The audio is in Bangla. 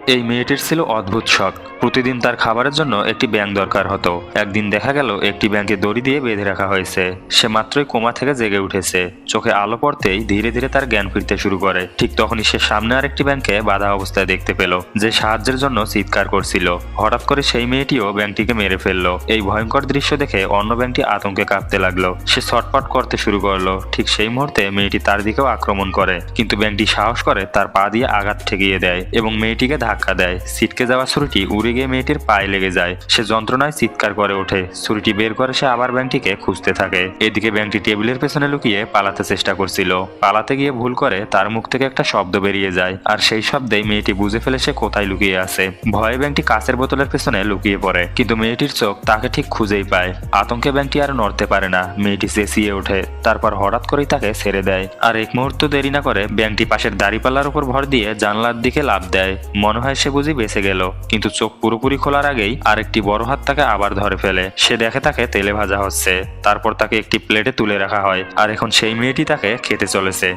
এই মেয়েটির ছিল অদ্ভুত শখ। প্রতিদিন তার খাবারের জন্য একটি ব্যাঙ দরকার হতো। একদিন দেখা গেল একটি ব্যাঙকে দড়ি দিয়ে বেঁধে রাখা হয়েছে। সে মাত্রই কোমা থেকে জেগে উঠেছে। চোখে আলো পড়তেই ধীরে ধীরে তার জ্ঞান ফিরতে শুরু করে। ঠিক তখনই সে সামনে আরেকটি ব্যাঙকে বাঁধা অবস্থায় দেখতে পেল, যে সাহায্যের জন্য চিৎকার করছিল। হঠাৎ করে সেই মেয়েটিও ব্যাঙটিকে মেরে ফেললো। এই ভয়ঙ্কর দৃশ্য দেখে অন্য ব্যাঙটি আতঙ্কে কাঁপতে লাগলো। সে ছটফট করতে শুরু করলো। ঠিক সেই মুহূর্তে মেয়েটি তার দিকেও আক্রমণ করে, কিন্তু ব্যাঙটি সাহস করে তার পা দিয়ে আঘাত ঠেকিয়ে দেয় এবং মেয়েটিকে ধাক্কা দেয়। ছিটকে যাওয়া ছুরিটি উড়ে গিয়ে মেয়েটির পায়ে লেগে যায়। সে যন্ত্রণায় চিৎকার করে ওঠে। ছুরিটি বের করে সে আবার ব্যাঙটিকে খুঁজতে থাকে। এদিকে ব্যাঙটি টেবিলের পেছনে লুকিয়ে পালাতে চেষ্টা করছিল। পালাতে গিয়ে ভুল করে তার মুখ থেকে একটা শব্দ বেরিয়ে যায়, আর সেই শব্দেই মেয়েটি বুঝে ফেলে সে কোথায় লুকিয়ে আছে। ভয়ে ব্যাঙটি কাঁচের বোতলের পেছনে লুকিয়ে পড়ে, কিন্তু মেয়েটির চোখ তাকে ঠিক খুঁজেই পায়। আতঙ্কে ব্যাঙটি আর নড়তে পারে না। মেয়েটি চেঁচিয়ে ওঠে, তারপর হঠাৎ করেই তাকে ছেড়ে দেয়। আর এক মুহূর্ত দেরি না করে ব্যাঙটি পাশের দাড়িপাল্লার উপর ভর দিয়ে জানলার দিকে লাফ দেয়। মনে হয় সে বুঝি বেঁচে গেল, কিন্তু চোখ পুরোপুরি খোলার আগেই আরেকটি বড় হাত তাকে আবার ধরে ফেলে। সে দেখে তাকে তেলে ভাজা হচ্ছে। তারপর তাকে একটি প্লেটে তুলে রাখা হয়, আর এখন সেই মেয়েটি তাকে খেতে চলেছে।